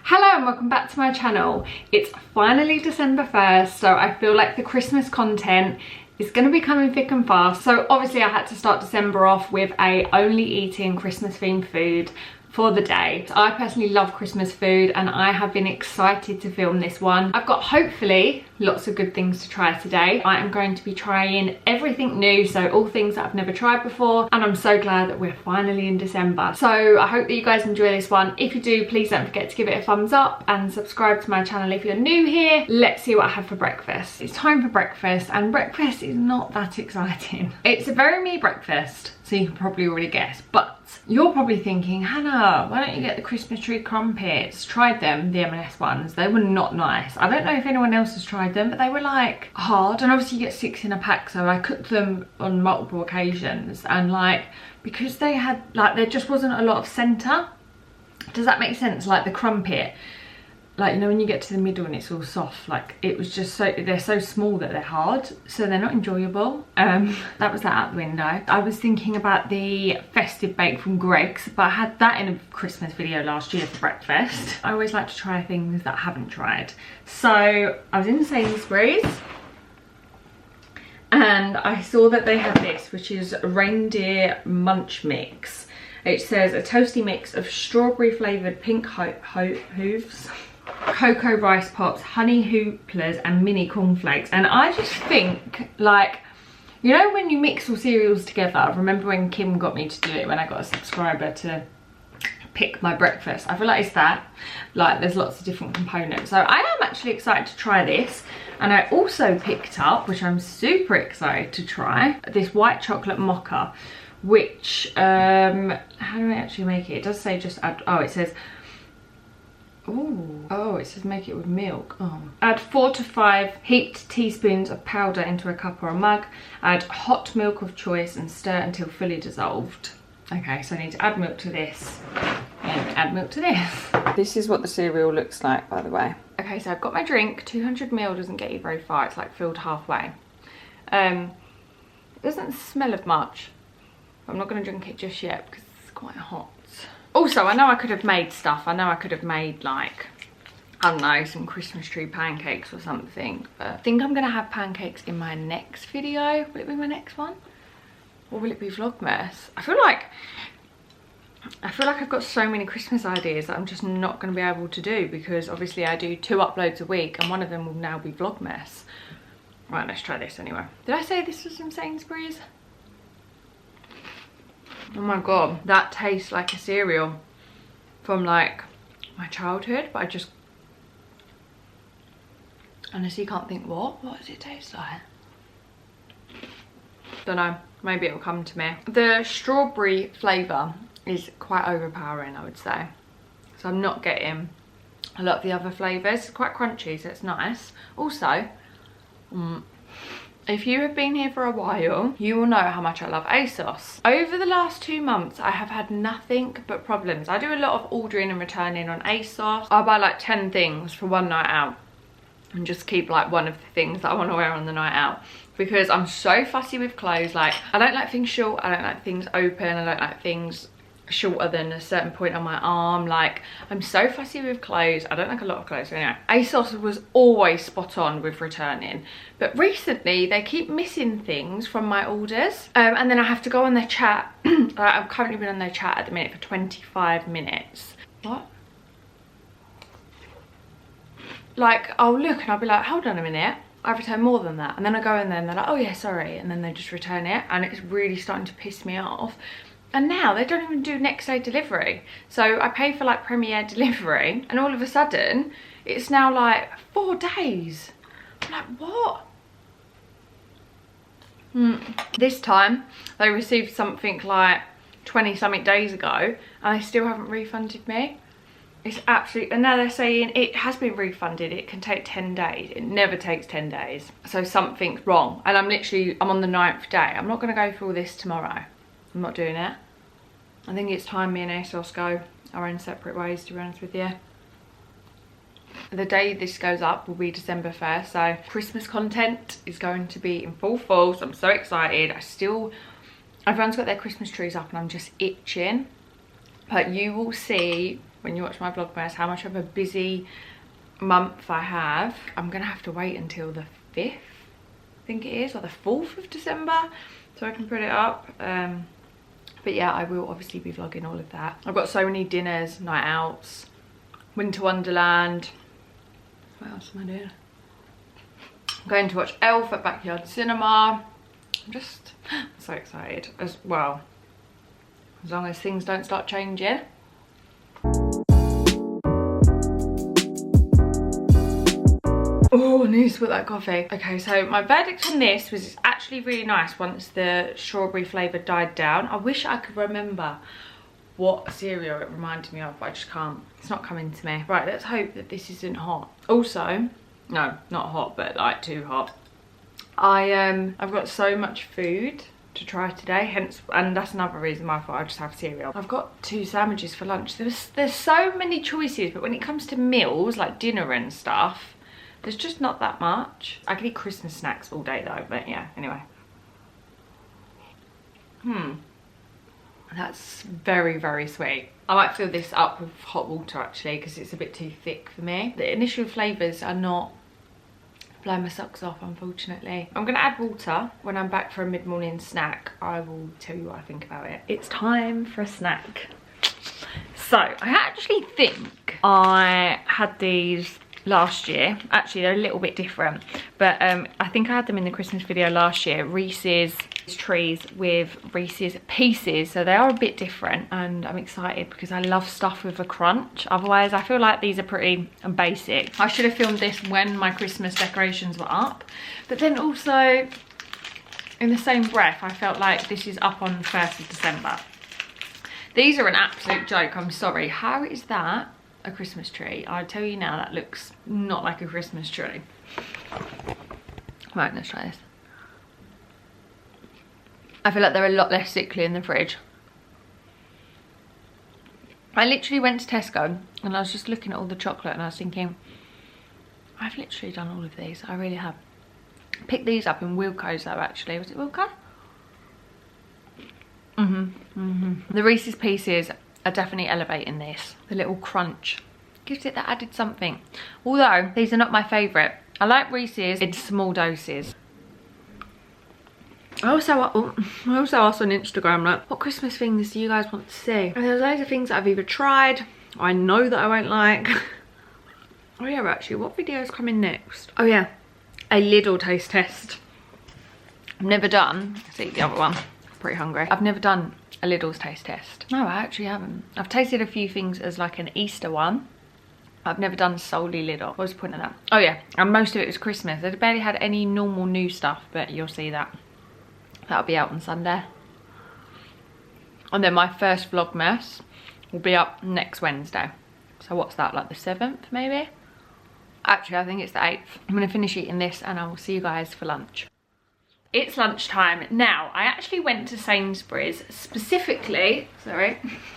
Hello and welcome back to my channel. It's finally December 1st, so I feel like the Christmas content is going to be coming thick and fast. So obviously I had to start December off with a only eating Christmas themed food for the day. I personally love Christmas food and I have been excited to film this one. I've got hopefully lots of good things to try today. I am going to be trying everything new, so all things that I've never tried before, and I'm so glad that we're finally in December. So I hope that you guys enjoy this one. If you do, please don't forget to give it a thumbs up and subscribe to my channel if you're new here. Let's see what I have for breakfast. It's time for breakfast and breakfast is not that exciting. It's a very me breakfast, so you can probably already guess, but you're probably thinking, Hannah, why don't you get the Christmas tree crumpets? Tried them, the M&S ones. They were not nice. I don't know if anyone else has tried them, but they were like hard, and obviously you get 6 in a pack, so I cooked them on multiple occasions, and like, because they had, like, there just wasn't a lot of centre. Does that make sense? Like the crumpet, like, you know, when you get to the middle and it's all soft, like, it was just so, they're so small that they're hard, so they're not enjoyable. That was that out the window. I was thinking about the festive bake from Greggs, but I had that in a Christmas video last year for breakfast. I always like to try things that I haven't tried. So I was in Sainsbury's and I saw that they had this, which is reindeer munch mix. It says a toasty mix of strawberry flavoured pink hooves, cocoa rice pops, honey hooplers and mini cornflakes. And I just think, like, you know when you mix all cereals together, I remember when Kim got me to do it when I got a subscriber to pick my breakfast. I feel like it's that, like, there's lots of different components. So I am actually excited to try this. And I also picked up, which I'm super excited to try, this white chocolate mocha, which how do I actually make it? It does say just add, oh, it says, oh, it says make it with milk. Oh. Add 4 to 5 heaped teaspoons of powder into a cup or a mug. Add hot milk of choice and stir until fully dissolved. Okay, so I need to add milk to this and add milk to this. This is what the cereal looks like, by the way. Okay, so I've got my drink. 200ml doesn't get you very far. It's like filled halfway. It doesn't smell of much. I'm not going to drink it just yet because it's quite hot. Also, I know I could have made stuff. I know I could have made, like, I don't know, some Christmas tree pancakes or something. But I think I'm going to have pancakes in my next video. Will it be my next one? Or will it be Vlogmas? I feel like I've got so many Christmas ideas that I'm just not going to be able to do, because obviously I do 2 uploads a week and one of them will now be Vlogmas. Right, let's try this anyway. Did I say this was from Sainsbury's? Oh my god, that tastes like a cereal from like my childhood, but I just honestly can't think what does it taste like? Don't know, maybe it'll come to me. The strawberry flavour is quite overpowering, I would say. So I'm not getting a lot of the other flavours. It's quite crunchy, so it's nice. Also, if you have been here for a while, you will know how much I love ASOS. Over the last 2 months, I have had nothing but problems. I do a lot of ordering and returning on ASOS. I buy like 10 things for one night out and just keep like one of the things that I want to wear on the night out, because I'm so fussy with clothes. Like, I don't like things short, I don't like things open, I don't like things shorter than a certain point on my arm. Like, I'm so fussy with clothes. I don't like a lot of clothes, so anyway. ASOS was always spot on with returning, but recently they keep missing things from my orders, and then I have to go on their chat. I've currently been on their chat at the minute for 25 minutes. What? Like, I'll look and I'll be like, hold on a minute, I've returned more than that, and then I go in there and they're like, oh yeah, sorry, and then they just return it, and it's really starting to piss me off. And now they don't even do next day delivery. So I pay for like Premier delivery, and all of a sudden it's now like 4 days. I'm like, what? This time they received something like 20 something days ago and they still haven't refunded me. It's absolutely, and now they're saying it has been refunded, it can take 10 days. It never takes 10 days. So something's wrong. And I'm on the 9th day. I'm not gonna go through all this tomorrow. I'm not doing it. I think it's time me and ASOS go our own separate ways, to be honest with you. The day this goes up will be December 1st, so Christmas content is going to be in full force. I'm so excited. Everyone's got their Christmas trees up and I'm just itching. But you will see when you watch my Vlogmas how much of a busy month I have. I'm gonna have to wait until the 5th, I think it is, or the 4th of December, so I can put it up. But yeah, I will obviously be vlogging all of that. I've got so many dinners, night outs, Winter Wonderland. What else am I doing? I'm going to watch Elf at Backyard Cinema. I'm just so excited as well, as long as things don't start changing. Oh, I need to put that coffee. Okay, so my verdict on this was it's actually really nice once the strawberry flavour died down. I wish I could remember what cereal it reminded me of, but I just can't. It's not coming to me. Right, let's hope that this isn't hot. Also, no, not hot, but like too hot. I've got so much food to try today, hence, and that's another reason why I thought I'd just have cereal. I've got 2 sandwiches for lunch. There's so many choices, but when it comes to meals, like dinner and stuff, there's just not that much. I could eat Christmas snacks all day though, but yeah, anyway. That's very, very sweet. I might fill this up with hot water actually, because it's a bit too thick for me. The initial flavours are not blowing my socks off, unfortunately. I'm gonna add water. When I'm back for a mid-morning snack, I will tell you what I think about it. It's time for a snack. So, I actually think I had these last year. Actually, they're a little bit different, but I think I had them in the Christmas video last year. Reese's trees with Reese's Pieces, so they are a bit different, and I'm excited because I love stuff with a crunch. Otherwise I feel like these are pretty basic. I should have filmed this when my Christmas decorations were up, but then also in the same breath I felt like this is up on the 1st of December. These are an absolute joke, I'm sorry. How is that a Christmas tree? I'll tell you now, that looks not like a Christmas tree. Right, let's try this. I feel like they're a lot less sickly in the fridge. I literally went to Tesco and I was just looking at all the chocolate and I was thinking, I've literally done all of these. I really have. Picked these up in Wilko's though, actually. Was it Wilko? The Reese's Pieces are definitely elevating this. The little crunch gives it that added something. Although these are not my favourite. I like Reese's in small doses. I also asked on Instagram, like, what Christmas things do you guys want to see? And there's loads of things that I've either tried or I know that I won't like. Oh yeah, actually, what video's coming next? Oh yeah, a Lidl taste test. I've never done, let's eat the other one. I'm pretty hungry. I've never done a Lidl's taste test. No, I actually haven't. I've tasted a few things as like an Easter one. I've never done solely Lidl. What was the point of that? Oh yeah, and most of it was Christmas. They barely had any normal new stuff, but you'll see that. That'll be out on Sunday. And then my first Vlogmas will be up next Wednesday. So what's that, like the 7th maybe? Actually, I think it's the 8th. I'm gonna finish eating this and I will see you guys for lunch. It's lunchtime. Now, I actually went to Sainsbury's specifically,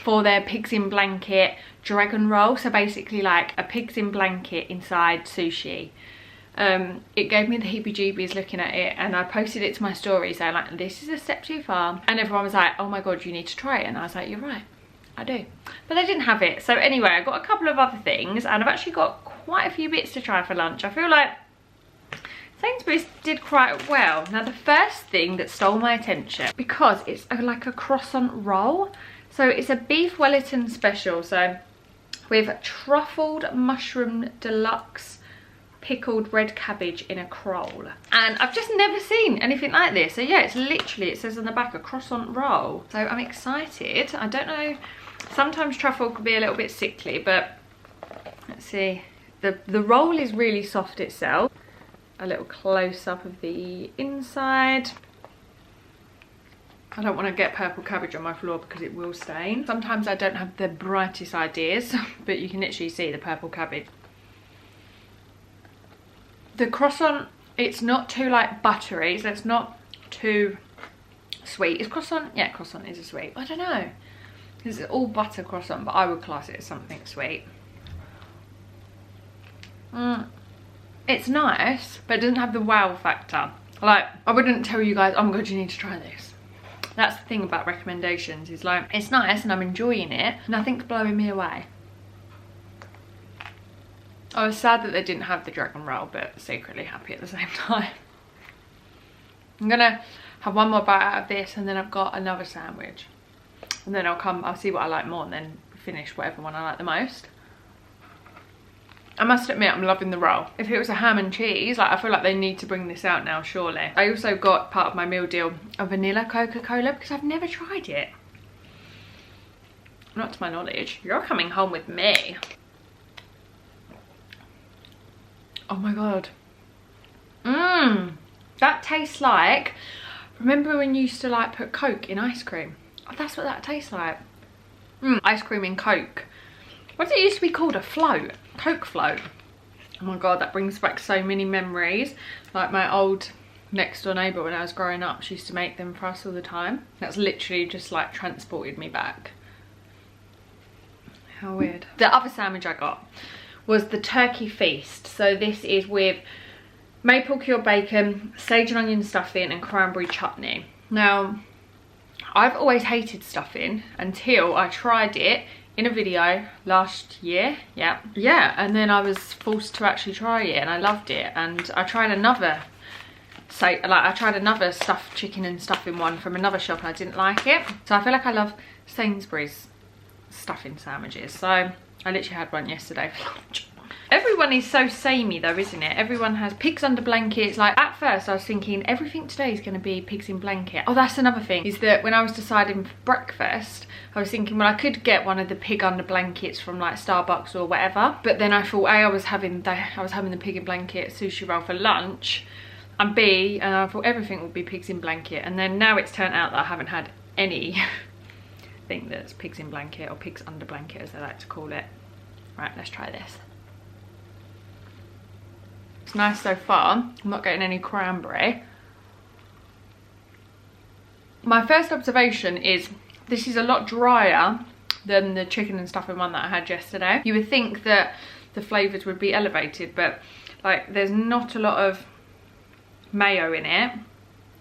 for their pigs in blanket dragon roll. So basically like a pigs in blanket inside sushi. It gave me the heebie-jeebies looking at it, and I posted it to my story saying like, this is a step too far, and everyone was like, oh my god, you need to try it, and I was like, you're right, I do. But they didn't have it. So anyway, I got a couple of other things and I've actually got quite a few bits to try for lunch. I feel like Sainsbury's did quite well. Now the first thing that stole my attention, because it's like a croissant roll, so it's a beef Wellington special, so with truffled mushroom deluxe pickled red cabbage in a crole, and I've just never seen anything like this. So yeah, it's literally, it says on the back, a croissant roll, so I'm excited. I don't know, sometimes truffle can be a little bit sickly, but let's see. The roll is really soft itself. A little close-up of the inside. I don't want to get purple cabbage on my floor because it will stain. Sometimes I don't have the brightest ideas, but you can literally see the purple cabbage. The croissant, it's not too like buttery, so it's not too sweet. Is croissant? Yeah, croissant is a sweet. I don't know. It's all butter croissant, but I would class it as something sweet. It's nice, but it doesn't have the wow factor. Like, I wouldn't tell you guys, oh my god, you need to try this. That's the thing about recommendations, is like, it's nice and I'm enjoying it, nothing's blowing me away. I was sad that they didn't have the dragon roll, but secretly happy at the same time. I'm gonna have one more bite out of this, and then I've got another sandwich. And then I'll see what I like more, and then finish whatever one I like the most. I must admit, I'm loving the roll. If it was a ham and cheese, like, I feel like they need to bring this out now, surely. I also got, part of my meal deal, a vanilla Coca-Cola, because I've never tried it. Not to my knowledge. You're coming home with me. Oh my god. That tastes like, remember when you used to like put Coke in ice cream? Oh, that's what that tastes like. Ice cream in Coke. What did it used to be called? A float? Coke float. Oh my god, that brings back so many memories. Like my old next door neighbour when I was growing up, she used to make them for us all the time. That's literally just like transported me back. How weird. The other sandwich I got was the turkey feast. So this is with maple cured bacon, sage and onion stuffing and cranberry chutney. Now, I've always hated stuffing until I tried it in a video last year. Yeah, and then I was forced to actually try it and I loved it. And I tried another stuffed chicken and stuffing one from another shop and I didn't like it. So I feel like I love Sainsbury's stuffing sandwiches. So I literally had one yesterday for lunch. Everyone is so samey though, isn't it? Everyone has pigs under blankets. Like, at first I was thinking everything today is going to be pigs in blanket. Oh, that's another thing, is that when I was deciding for breakfast, I was thinking, well, I could get one of the pig under blankets from like Starbucks or whatever. But then I thought, A, I was having the pig in blanket sushi roll for lunch, and B, and I thought everything would be pigs in blanket. And then now it's turned out that I haven't had any thing that's pigs in blanket, or pigs under blanket as they like to call it. Right, let's try this. It's nice so far. I'm not getting any cranberry. My first observation is this is a lot drier than the chicken and stuffing one that I had yesterday. You would think that the flavours would be elevated, but like there's not a lot of mayo in it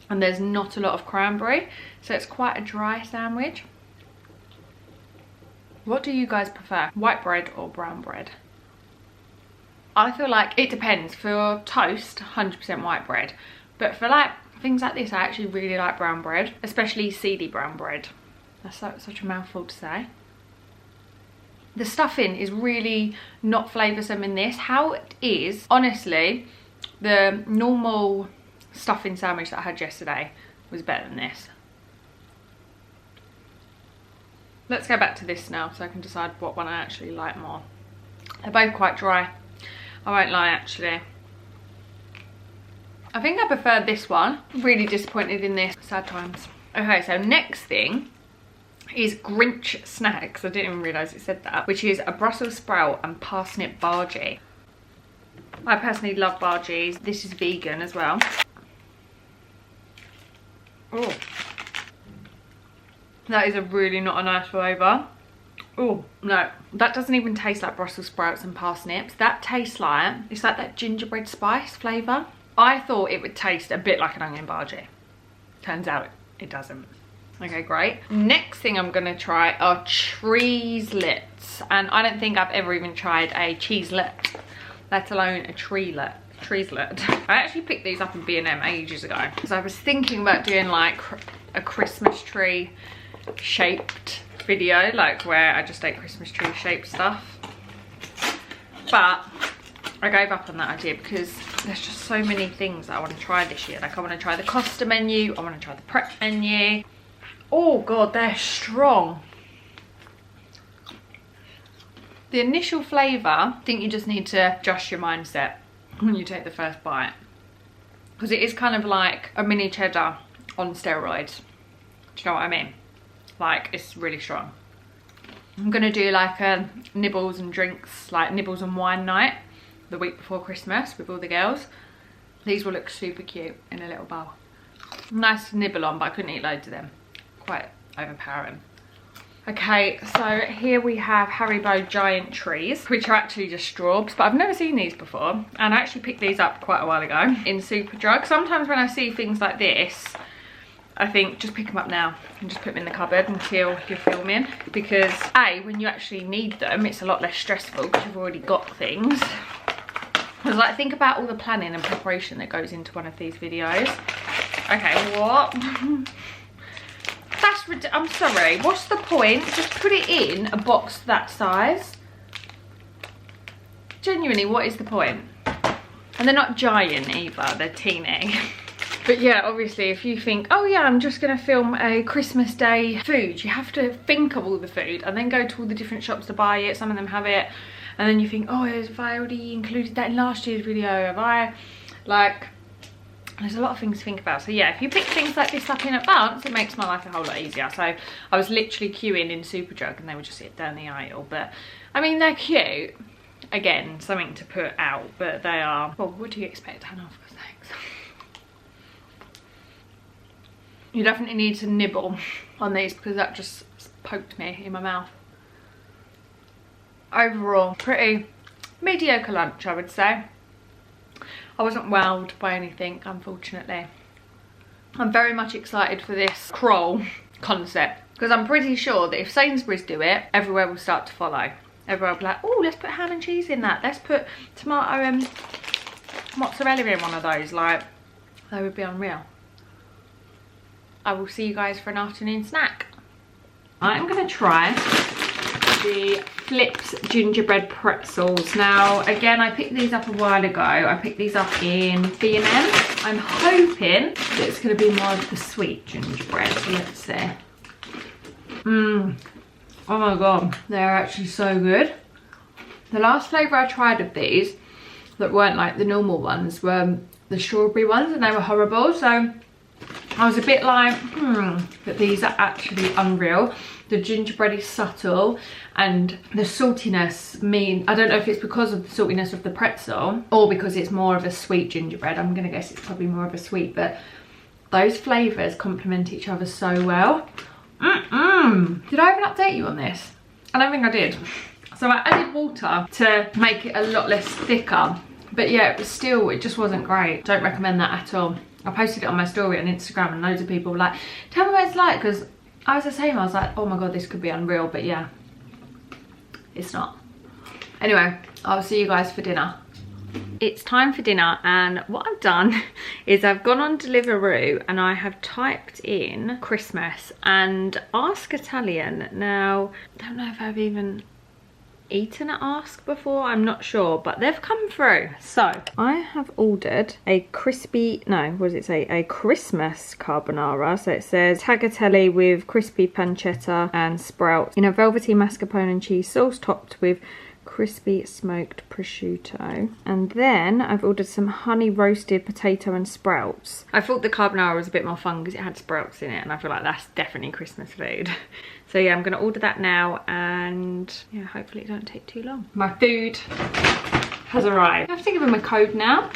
and there's not a lot of cranberry, so it's quite a dry sandwich. What do you guys prefer, white bread or brown bread? I feel like it depends. For toast, 100% white bread. But for like things like this, I actually really like brown bread, especially seedy brown bread. That's such a mouthful to say. The stuffing is really not flavoursome in this. How it is, honestly, the normal stuffing sandwich that I had yesterday was better than this. Let's go back to this now so I can decide what one I actually like more. They're both quite dry. I won't lie, actually. I think I prefer this one. I'm really disappointed in this. Sad times. Okay, so next thing is Grinch snacks. I didn't even realise it said that. Which is a Brussels sprout and parsnip bhaji. I personally love bhajis. This is vegan as well. Oh, that is a really not a nice flavour. Oh, no, that doesn't even taste like Brussels sprouts and parsnips. That tastes like, it's like that gingerbread spice flavour. I thought it would taste a bit like an onion bhaji. Turns out it doesn't. Okay, great. Next thing I'm gonna try are cheeselets. And I don't think I've ever even tried a cheeselet, let alone a treelet. I actually picked these up in B&M ages ago. Because I was thinking about doing like a Christmas tree shaped video, like where I just ate Christmas tree shaped stuff, but I gave up on that idea because there's just so many things that I want to try this year. Like I want to try the Costa menu, I want to try the prep menu. Oh god, they're strong. The initial flavour, I think you just need to adjust your mindset when you take the first bite, because it is kind of like a mini cheddar on steroids. Do you know what I mean? Like, it's really strong. I'm gonna do like a nibbles and drinks, like nibbles and wine night the week before Christmas with all the girls. These will look super cute in a little bowl. Nice to nibble on, but I couldn't eat loads of them. Quite overpowering. Okay, so here we have Haribo giant trees, which are actually just straws, but I've never seen these before. And I actually picked these up quite a while ago in Superdrug. Sometimes when I see things like this, I think just pick them up now and just put them in the cupboard until you're filming, because A, when you actually need them, it's a lot less stressful because you've already got things. Because like, think about all the planning and preparation that goes into one of these videos. Okay, what? I'm sorry, what's the point? Just put it in a box that size. Genuinely, what is the point? And they're not giant either, they're teeny. But yeah, obviously if you think, oh yeah, I'm just gonna film a Christmas Day food, you have to think of all the food and then go to all the different shops to buy it. Some of them have it. And then you think, oh, have I already included that in last year's video? Have I, like, there's a lot of things to think about. So yeah, if you pick things like this up in advance, it makes my life a whole lot easier. So I was literally queuing in Superdrug and they would just sit down the aisle. But I mean, they're cute. Again, something to put out, but they are, well, what do you expect? 10 off, thanks. You definitely need to nibble on these because that just poked me in my mouth. Overall, pretty mediocre lunch, I would say. I wasn't wowed by anything, unfortunately. I'm very much excited for this crawl concept because I'm pretty sure that if Sainsbury's do it, everywhere will start to follow. Everywhere will be like, oh, let's put ham and cheese in that. Let's put tomato and mozzarella in one of those. Like, they would be unreal. I will see you guys for an afternoon snack. I'm going to try the Flips gingerbread pretzels. Now, again, I picked these up a while ago. I picked these up in B&M. I'm hoping that it's going to be more of the sweet gingerbread. So let's see. Oh my god, they're actually so good. The last flavour I tried of these that weren't like the normal ones were the strawberry ones and they were horrible. So I was a bit like, but these are actually unreal. The gingerbread is subtle and the saltiness I don't know if it's because of the saltiness of the pretzel or because it's more of a sweet gingerbread. I'm gonna guess it's probably more of a sweet, but those flavours complement each other so well. Did I even update you on this? I don't think I did. So I added water to make it a lot less thicker. But yeah, it just wasn't great. Don't recommend that at all. I posted it on my story on Instagram and loads of people were like, tell me what it's like, because I was the same. I was like, oh my god, this could be unreal. But yeah, it's not. Anyway, I'll see you guys for dinner. It's time for dinner and what I've done is I've gone on Deliveroo and I have typed in Christmas and Ask Italian. Now, I don't know if I've even eaten at Ask before, I'm not sure, but they've come through. So I have ordered a crispy, no, what does it say? A Christmas carbonara. So it says tagliatelle with crispy pancetta and sprouts in a velvety mascarpone and cheese sauce topped with crispy smoked prosciutto. And then I've ordered some honey roasted potato and sprouts. I thought the carbonara was a bit more fun because it had sprouts in it and I feel like that's definitely Christmas food. So yeah, I'm gonna order that now and yeah, hopefully it don't take too long. My food has arrived. I have to give them a code now.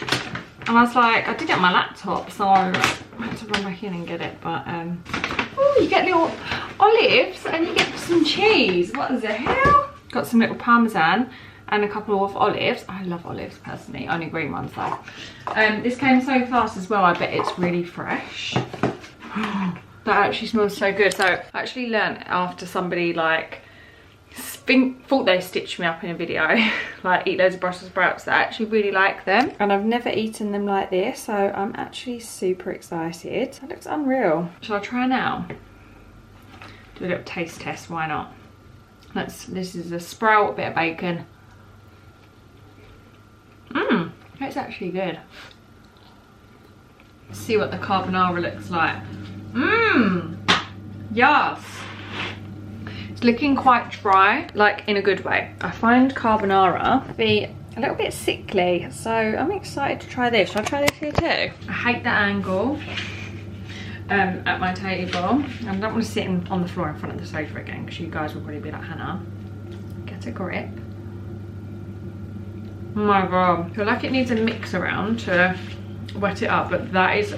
And I was like, I did it on my laptop, so I had to run back in and get it, but oh, you get little olives and you get some cheese. What the hell? Got some little parmesan and a couple of olives. I love olives personally, only green ones though. This came so fast as well, I bet it's really fresh. That actually smells so good. So I actually learned after somebody like thought they stitched me up in a video, like eat loads of Brussels sprouts, that I actually really like them. And I've never eaten them like this, so I'm actually super excited. That looks unreal. Shall I try now? Do a little taste test, why not? This is a sprout, a bit of bacon. It's actually good. Let's see what the carbonara looks like. Yes. It's looking quite dry, like in a good way. I find carbonara to be a little bit sickly, so I'm excited to try this. Shall I try this here too? I hate the angle at my table. I don't want to sit on the floor in front of the sofa again because you guys will probably be like, Hannah, get a grip. Oh my god, I feel like it needs a mix around to wet it up, but that is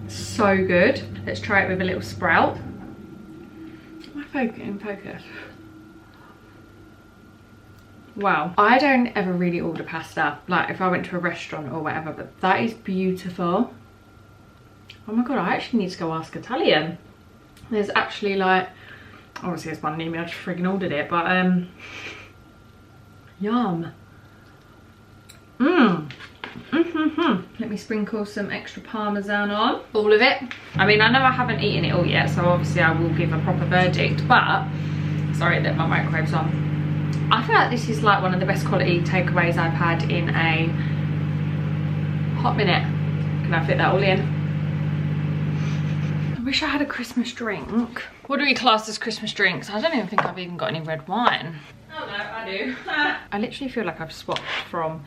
so good. Let's try it with a little sprout. Am I in focus? Wow, I don't ever really order pasta, like if I went to a restaurant or whatever, but that is beautiful. Oh my god, I actually need to go Ask Italian. There's actually like, obviously there's one near me, I just friggin' ordered it, but yum. Let me sprinkle some extra parmesan on. All of it. I mean, I know I haven't eaten it all yet, so obviously I will give a proper verdict, but sorry that my microwave's on. I feel like this is like one of the best quality takeaways I've had in a hot minute. Can I fit that all in? I wish I had a Christmas drink. What do we class as Christmas drinks? I don't even think I've even got any red wine. Oh no, I do. I literally feel like I've swapped from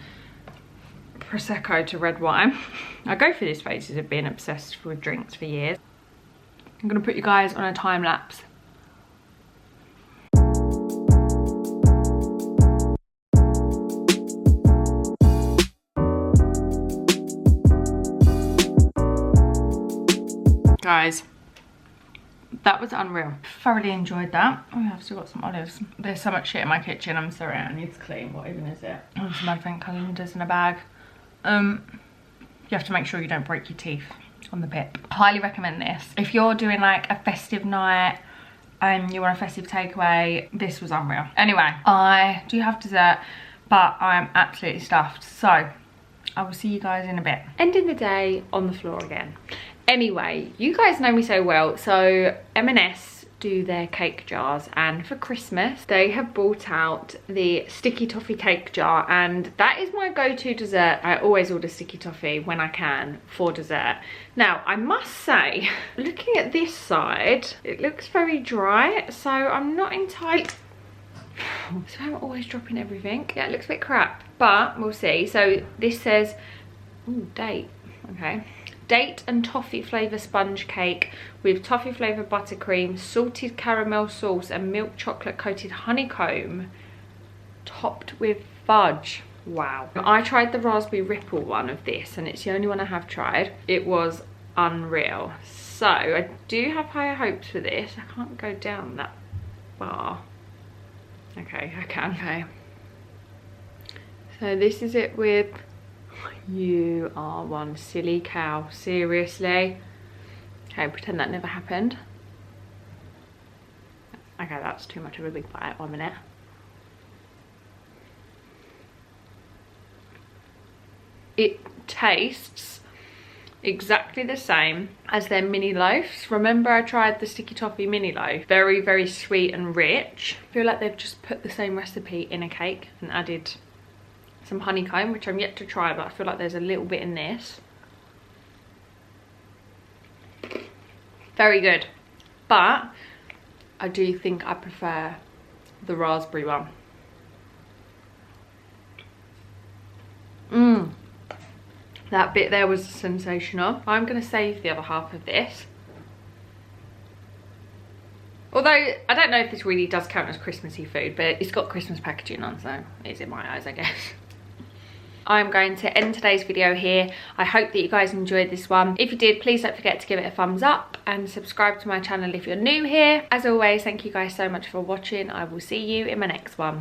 Prosecco to red wine. I go through these phases of being obsessed with drinks for years. I'm gonna put you guys on a time lapse. Guys, that was unreal. Thoroughly enjoyed that. Oh, I've still got some olives. There's so much shit in my kitchen. I'm sorry, I need to clean. What even is it? Oh, some advent calendars in a bag. You have to make sure you don't break your teeth on the pip. Highly recommend this. If you're doing like a festive night and you want a festive takeaway, this was unreal. Anyway, I do have dessert, but I'm absolutely stuffed. So I will see you guys in a bit. Ending the day on the floor again. Anyway, you guys know me so well, so M&S do their cake jars, and for Christmas they have brought out the sticky toffee cake jar, and that is my go-to dessert. I always order sticky toffee when I can for dessert. Now I must say, looking at this side, it looks very dry, so I'm not entirely... So I'm always dropping everything. Yeah, it looks a bit crap, but we'll see. So this says, ooh, date, okay. Date and toffee flavour sponge cake with toffee flavoured buttercream, salted caramel sauce and milk chocolate coated honeycomb topped with fudge. Wow. I tried the raspberry ripple one of this, and it's the only one I have tried. It was unreal. So I do have higher hopes for this. I can't go down that far. Okay, I can. Okay. So this is it with... You are one silly cow, seriously. Okay, pretend that never happened. Okay, that's too much of a big bite. 1 minute. It tastes exactly the same as their mini loaves. Remember I tried the sticky toffee mini loaf? Very, very sweet and rich. I feel like they've just put the same recipe in a cake and added some honeycomb, which I'm yet to try, but I feel like there's a little bit in this. Very good, but I do think I prefer the raspberry one. That bit there was sensational. I'm gonna save the other half of this. Although, I don't know if this really does count as Christmassy food, but it's got Christmas packaging on, so it's in my eyes, I guess. I'm going to end today's video here. I hope that you guys enjoyed this one. If you did, please don't forget to give it a thumbs up and subscribe to my channel if you're new here. As always, thank you guys so much for watching. I will see you in my next one.